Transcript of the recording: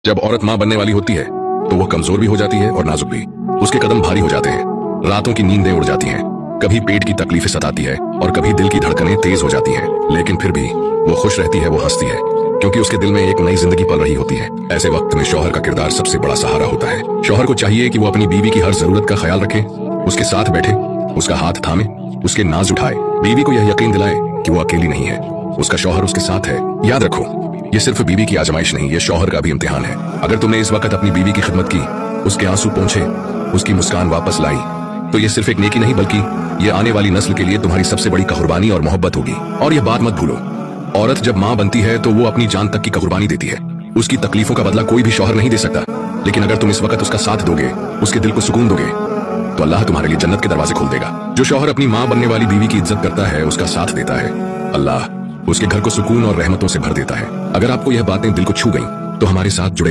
जब औरत माँ बनने वाली होती है तो वो कमजोर भी हो जाती है और नाजुक भी। उसके कदम भारी हो जाते हैं, रातों की नींदें उड़ जाती हैं, कभी पेट की तकलीफें सताती है और कभी दिल की धड़कनें तेज हो जाती हैं। लेकिन फिर भी वो खुश रहती है, वो हंसती है, क्योंकि उसके दिल में एक नई जिंदगी पल रही होती है। ऐसे वक्त में शौहर का किरदार सबसे बड़ा सहारा होता है। शौहर को चाहिए कि वो अपनी बीवी की हर जरूरत का ख्याल रखे, उसके साथ बैठे, उसका हाथ थामे, उसके नाज उठाए। बीवी को यह यकीन दिलाए कि वो अकेली नहीं है, उसका शौहर उसके साथ है। याद रखो, ये सिर्फ बीवी की आजमाइश नहीं, ये शौहर का भी इम्तिहान है। अगर तुमने इस वक्त अपनी बीवी की खिदमत की, उसके आंसू पोंछे, उसकी मुस्कान वापस लाई, तो ये सिर्फ एक नेकी नहीं बल्कि ये आने वाली नस्ल के लिए तुम्हारी सबसे बड़ी कुर्बानी और मोहब्बत होगी। और ये बात मत भूलो, औरत जब माँ बनती है तो वो अपनी जान तक की कुर्बानी देती है। उसकी तकलीफों का बदला कोई भी शौहर नहीं दे सकता। लेकिन अगर तुम इस वक्त उसका साथ दोगे, उसके दिल को सुकून दोगे, तो अल्लाह तुम्हारे लिए जन्नत के दरवाजे खोल देगा। जो शौहर अपनी माँ बनने वाली बीवी की इज्जत करता है, उसका साथ देता है, अल्लाह उसके घर को सुकून और रहमतों से भर देता है। अगर आपको यह बातें दिल को छू गईं, तो हमारे साथ जुड़े